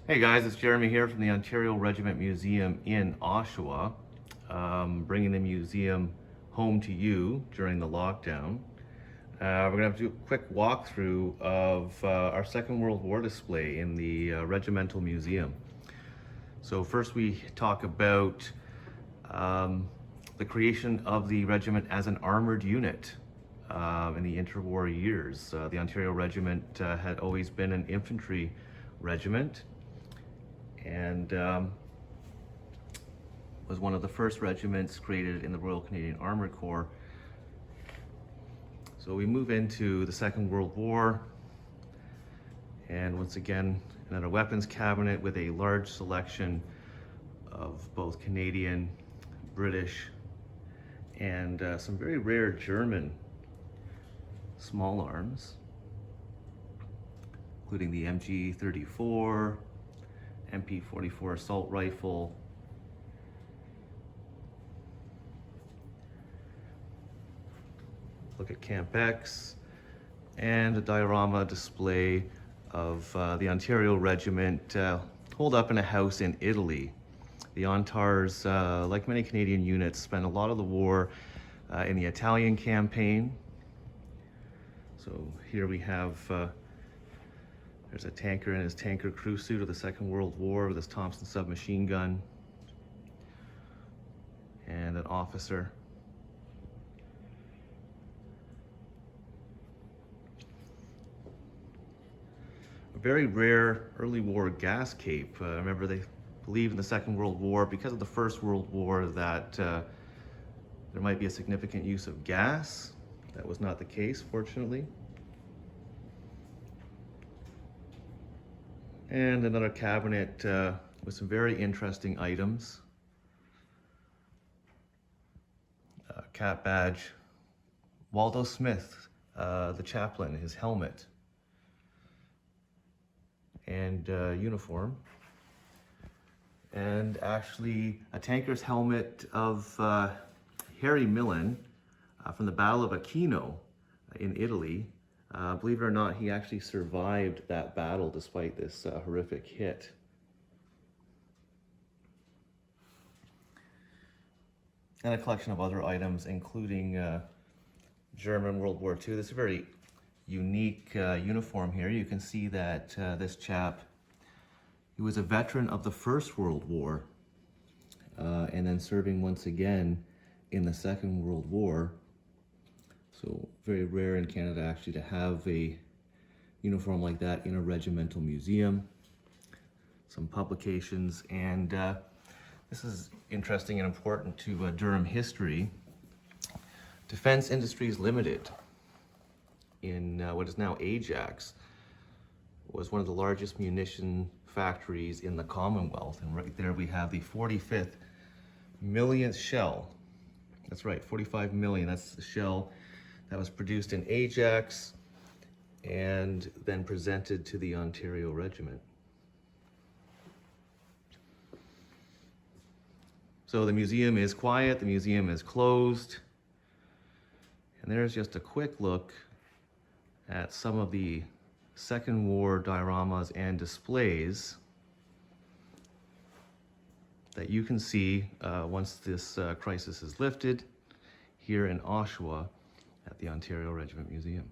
Hey guys, it's Jeremy here from the Ontario Regiment Museum in Oshawa, bringing the museum home to you during the lockdown. We're going to do a quick walkthrough of our Second World War display in the Regimental Museum. So first we talk about the creation of the regiment as an armored unit in the interwar years. The Ontario Regiment had always been an infantry regiment, and was one of the first regiments created in the Royal Canadian Armoured Corps. So we move into the Second World War, and once again another weapons cabinet with a large selection of both Canadian, British, and some very rare German small arms, including the MG-34, MP-44 assault rifle, look at Camp X, and a diorama display of the Ontario Regiment holed up in a house in Italy. The Ontars, like many Canadian units, spent a lot of the war in the Italian campaign. So here we have there's a tanker in his tanker crew suit of the Second World War with his Thompson submachine gun, and an officer. A very rare early war gas cape. Remember, they believed in the Second World War, because of the First World War, that there might be a significant use of gas. That was not the case, fortunately. And another cabinet with some very interesting items. Cap badge, Waldo Smith, the chaplain, his helmet, and uniform. And actually a tanker's helmet of Harry Millen from the Battle of Aquino in Italy. Believe it or not, he actually survived that battle despite this horrific hit. And a collection of other items, including German World War II. This is a very unique uniform here. You can see that this chap, he was a veteran of the First World War, and then serving once again in the Second World War. So very rare in Canada actually to have a uniform like that in a regimental museum. Some publications, and this is interesting and important to Durham history. Defense Industries Limited in what is now Ajax was one of the largest munition factories in the Commonwealth, and right there we have the 45th millionth shell. That's right, 45 million, that's the shell that was produced in Ajax and then presented to the Ontario Regiment. So the museum is quiet, the museum is closed, and there's just a quick look at some of the Second War dioramas and displays that you can see once this crisis is lifted here in Oshawa at the Ontario Regiment Museum.